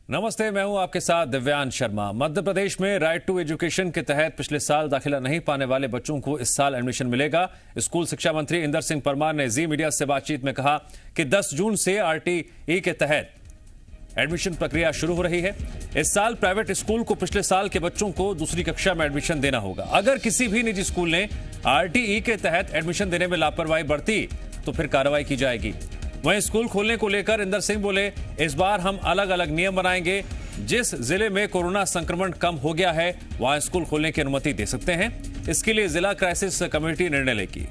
नमस्ते, मैं हूं आपके साथ दिव्यांश शर्मा। मध्य प्रदेश में राइट टू एजुकेशन के तहत पिछले साल दाखिला नहीं पाने वाले बच्चों को इस साल एडमिशन मिलेगा। स्कूल शिक्षा मंत्री इंदर सिंह परमार ने जी मीडिया से बातचीत में कहा कि 10 जून से आरटीई के तहत एडमिशन प्रक्रिया शुरू हो रही है। इस साल प्राइवेट स्कूल को पिछले साल के बच्चों को दूसरी कक्षा में एडमिशन देना होगा। अगर किसी भी निजी स्कूल ने आरटीई के तहत एडमिशन देने में लापरवाही बरती तो फिर कार्रवाई की जाएगी। वहीं स्कूल खोलने को लेकर इंदर सिंह बोले, इस बार हम अलग अलग नियम बनाएंगे। जिस जिले में कोरोना संक्रमण कम हो गया है वहां स्कूल खोलने की अनुमति दे सकते हैं। इसके लिए जिला क्राइसिस कमेटी निर्णय लेगी।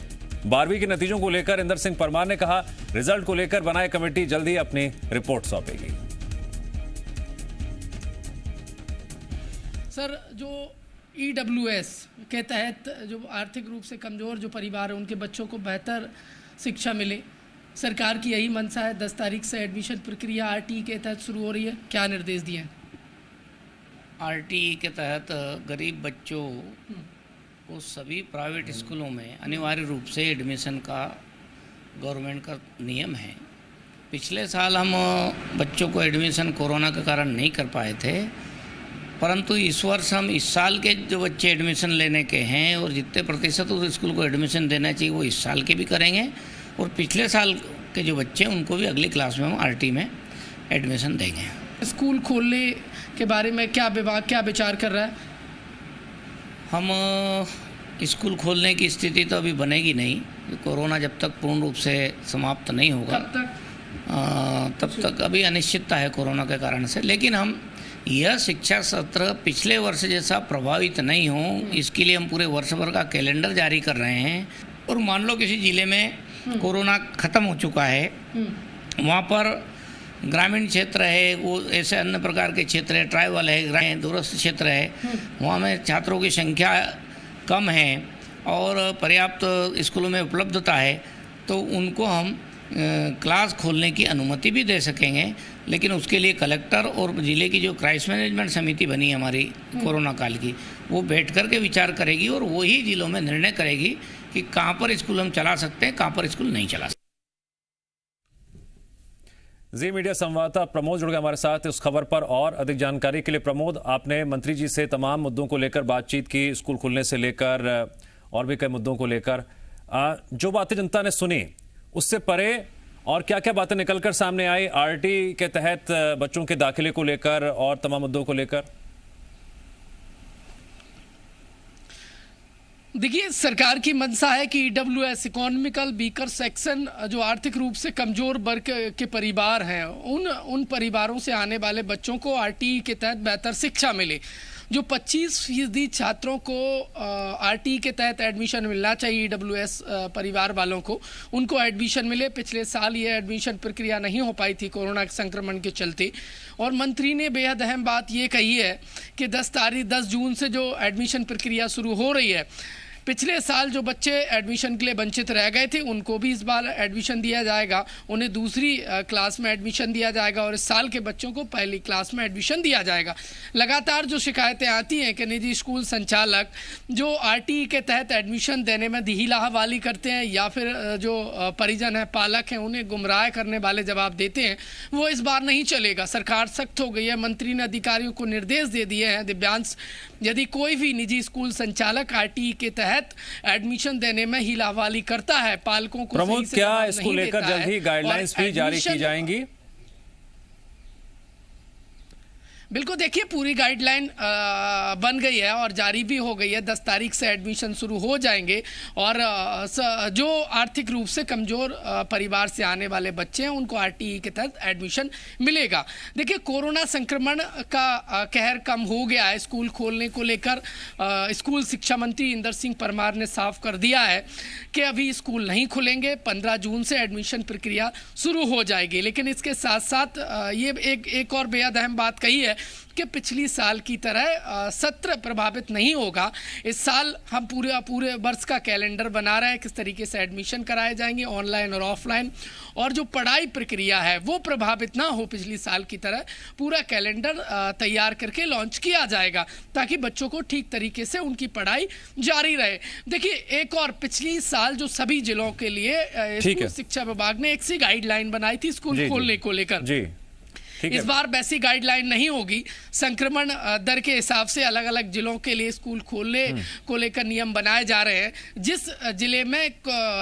12वीं के नतीजों को लेकर इंदर सिंह परमार ने कहा, रिजल्ट को लेकर बनाए कमेटी जल्द ही अपनी रिपोर्ट सौंपेगी। सर, जो EWS के तहत जो आर्थिक रूप से कमजोर जो परिवार है उनके बच्चों को बेहतर शिक्षा मिले, सरकार की यही मंशा है। 10 तारीख से एडमिशन प्रक्रिया आरटीई के तहत शुरू हो रही है। क्या निर्देश दिए हैं? आरटीई के तहत गरीब बच्चों को सभी प्राइवेट स्कूलों में अनिवार्य रूप से एडमिशन का गवर्नमेंट का नियम है। पिछले साल हम बच्चों को एडमिशन कोरोना के कारण नहीं कर पाए थे, परंतु इस वर्ष हम इस साल के जो बच्चे एडमिशन लेने के हैं और जितने प्रतिशत उस स्कूल को एडमिशन देना चाहिए वो इस साल के भी करेंगे, और पिछले साल के जो बच्चे हैं उनको भी अगली क्लास में हम आरटी में एडमिशन देंगे। स्कूल खोलने के बारे में क्या विभाग क्या विचार कर रहा है? हम स्कूल खोलने की स्थिति तो अभी बनेगी नहीं। कोरोना जब तक पूर्ण रूप से समाप्त नहीं होगा तब तक अभी अनिश्चितता है कोरोना के कारण से। लेकिन हम यह शिक्षा सत्र पिछले वर्ष जैसा प्रभावित नहीं हो, इसके लिए हम पूरे वर्ष भर का कैलेंडर जारी कर रहे हैं। और मान लो किसी ज़िले में कोरोना ख़त्म हो चुका है, वहाँ पर ग्रामीण क्षेत्र है, वो ऐसे अन्य प्रकार के क्षेत्र है, ट्राइबल है, दूरस्थ क्षेत्र है, वहाँ में छात्रों की संख्या कम है और पर्याप्त स्कूलों में उपलब्धता है, तो उनको हम क्लास खोलने की अनुमति भी दे सकेंगे। लेकिन उसके लिए कलेक्टर और ज़िले की जो क्राइसिस मैनेजमेंट समिति बनी है हमारी कोरोना काल की, वो बैठ कर के विचार करेगी और वही ज़िलों में निर्णय करेगी कि कहाँ पर स्कूल हम चला सकते हैं, कहाँ पर स्कूल नहीं चला सकते। जी मीडिया संवाददाता प्रमोद जुड़ गए हमारे साथ इस खबर पर और अधिक जानकारी के लिए। प्रमोद, आपने मंत्री जी से तमाम मुद्दों को लेकर बातचीत की, स्कूल खुलने से लेकर और भी कई मुद्दों को लेकर। जो बातें जनता ने सुनी उससे परे और क्या क्या बातें निकलकर सामने आई आरटी के तहत बच्चों के दाखिले को लेकर और तमाम मुद्दों को लेकर? देखिए, सरकार की मंशा है कि EWS इकोनॉमिकल वीकर सेक्शन जो आर्थिक रूप से कमजोर वर्ग के परिवार हैं उन परिवारों से आने वाले बच्चों को आरटीई के तहत बेहतर शिक्षा मिले। जो 25% छात्रों को आरटीई के तहत एडमिशन मिलना चाहिए, EWS परिवार वालों को, उनको एडमिशन मिले। पिछले साल ये एडमिशन प्रक्रिया नहीं हो पाई थी कोरोना के संक्रमण के चलते, और मंत्री ने बेहद अहम बात ये कही है कि 10 जून से जो एडमिशन प्रक्रिया शुरू हो रही है, पिछले साल जो बच्चे एडमिशन के लिए वंचित रह गए थे उनको भी इस बार एडमिशन दिया जाएगा, उन्हें दूसरी क्लास में एडमिशन दिया जाएगा और इस साल के बच्चों को पहली क्लास में एडमिशन दिया जाएगा। लगातार जो शिकायतें आती हैं कि निजी स्कूल संचालक जो आरटीई के तहत एडमिशन देने में ढीलाहवाली करते हैं या फिर जो परिजन हैं, पालक हैं, उन्हें गुमराह करने वाले जवाब देते हैं, वो इस बार नहीं चलेगा। सरकार सख्त हो गई है। मंत्री ने अधिकारियों को निर्देश दे दिए हैं, दिव्यांश, यदि कोई भी निजी स्कूल संचालक आरटीई के तहत एडमिशन देने में हिलावाली करता है, पालकों को प्रमोद, क्या इसको लेकर जल्द ही गाइडलाइंस भी जारी की जाएंगी? बिल्कुल, देखिए, पूरी गाइडलाइन बन गई है और जारी भी हो गई है। 10 तारीख से एडमिशन शुरू हो जाएंगे और जो आर्थिक रूप से कमज़ोर परिवार से आने वाले बच्चे हैं उनको आरटीई के तहत एडमिशन मिलेगा। देखिए, कोरोना संक्रमण का कहर कम हो गया है। स्कूल खोलने को लेकर स्कूल शिक्षा मंत्री इंदर सिंह परमार ने साफ कर दिया है कि अभी स्कूल नहीं खुलेंगे, 15 जून से एडमिशन प्रक्रिया शुरू हो जाएगी। लेकिन इसके साथ साथ ये एक और बेहद अहम बात कही है कि पिछली साल की तरह सत्र प्रभावित नहीं होगा। इस साल हम पूरे वर्ष का कैलेंडर बना रहे हैं, किस तरीके से एडमिशन कराए जाएंगे ऑनलाइन और ऑफलाइन, और जो पढ़ाई प्रक्रिया है वो प्रभावित ना हो। पिछली साल की तरह पूरा कैलेंडर तैयार करके लॉन्च किया जाएगा ताकि बच्चों को ठीक तरीके से उनकी पढ़ाई जारी रहे। देखिए, एक और पिछली साल जो सभी जिलों के लिए स्कूल शिक्षा विभाग ने एक सी गाइडलाइन बनाई थी स्कूल खोलने को लेकर इस बार वैसी गाइडलाइन नहीं होगी। संक्रमण दर के हिसाब से अलग अलग जिलों के लिए स्कूल खोलने को लेकर नियम बनाए जा रहे हैं। जिस जिले में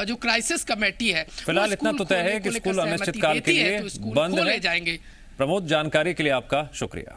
जो क्राइसिस कमेटी है, फिलहाल इतना तो तय है कि स्कूल अनिश्चितकाल के लिए बंद है। जाएंगे। प्रमोद, जानकारी के लिए आपका शुक्रिया।